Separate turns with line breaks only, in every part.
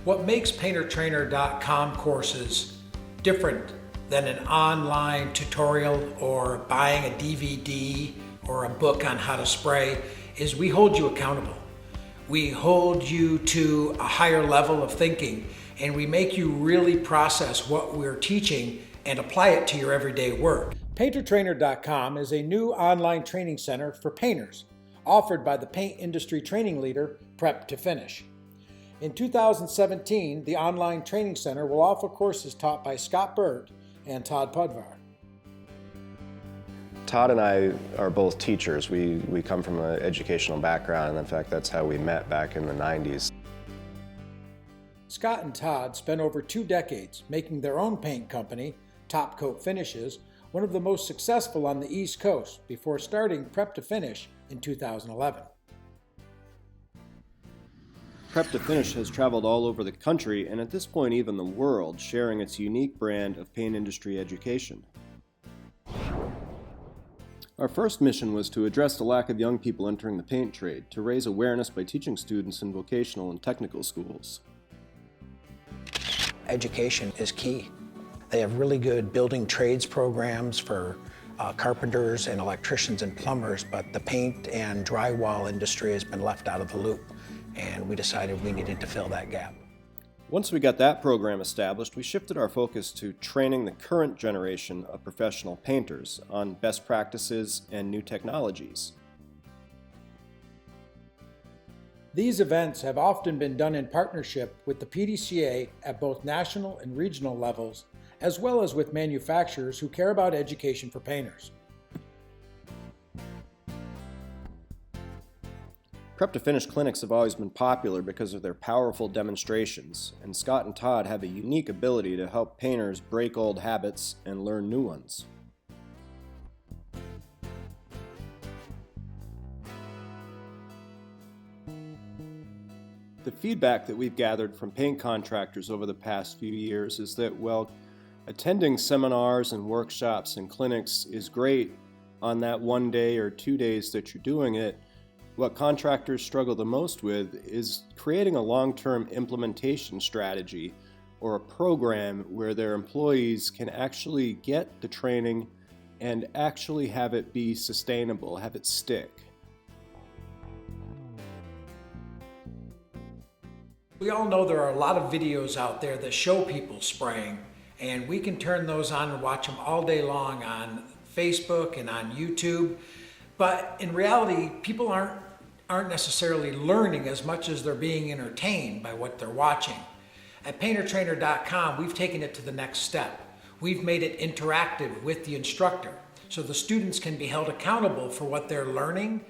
What makes PainterTrainer.com courses different than an online tutorial or buying a DVD or a book on how to spray is we hold you accountable. We hold you to a higher level of thinking, and we make you really process what we're teaching and apply it to your everyday work. PainterTrainer.com is a new online training center for painters offered by the paint industry training leader, Prep to Finish. In 2017, the online training center will offer courses taught by Scott Bird and Todd Pudvar.
Todd and I are both teachers. We come from an educational background, and in fact, that's how we met back in the 90s.
Scott and Todd spent over 2 decades making their own paint company, Top Coat Finishes, one of the most successful on the East Coast, before starting Prep to Finish in 2011.
Prep to Finish has traveled all over the country and at this point even the world, sharing its unique brand of paint industry education. Our first mission was to address the lack of young people entering the paint trade, to raise awareness by teaching students in vocational and technical schools.
Education is key. They have really good building trades programs for carpenters and electricians and plumbers, but the paint and drywall industry has been left out of the loop, and we decided we needed to fill that gap.
Once we got that program established, we shifted our focus to training the current generation of professional painters on best practices and new technologies.
These events have often been done in partnership with the PDCA at both national and regional levels, as well as with manufacturers who care about education for painters.
Prep to Finish clinics have always been popular because of their powerful demonstrations, and Scott and Todd have a unique ability to help painters break old habits and learn new ones. The feedback that we've gathered from paint contractors over the past few years is that, well, attending seminars and workshops and clinics is great on that 1 day or 2 days that you're doing it. What contractors struggle the most with is creating a long-term implementation strategy or a program where their employees can actually get the training and actually have it be sustainable, have it stick.
We all know there are a lot of videos out there that show people spraying, and we can turn those on and watch them all day long on Facebook and on YouTube. But in reality, people aren't necessarily learning as much as they're being entertained by what they're watching. At PainterTrainer.com, we've taken it to the next step. We've made it interactive with the instructor, so the students can be held accountable for what they're learning.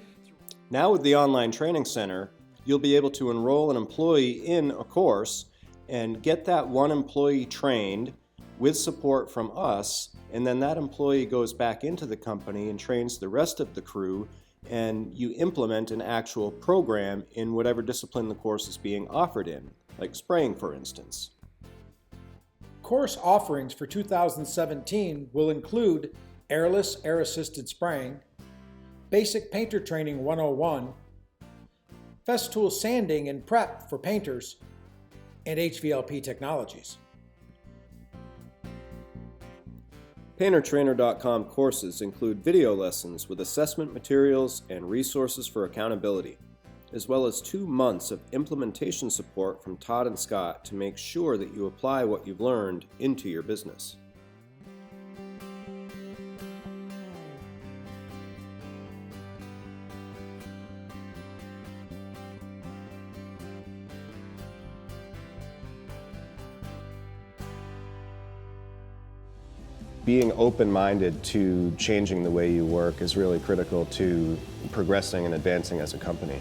Now with the online training center, you'll be able to enroll an employee in a course and get that one employee trained with support from us, and then that employee goes back into the company and trains the rest of the crew, and you implement an actual program in whatever discipline the course is being offered in, like spraying, for instance.
Course offerings for 2017 will include airless, air-assisted spraying, basic painter training 101, Festool sanding and prep for painters, and HVLP technologies.
PainterTrainer.com courses include video lessons with assessment materials and resources for accountability, as well as 2 months of implementation support from Todd and Scott to make sure that you apply what you've learned into your business.
Being open-minded to changing the way you work is really critical to progressing and advancing as a company.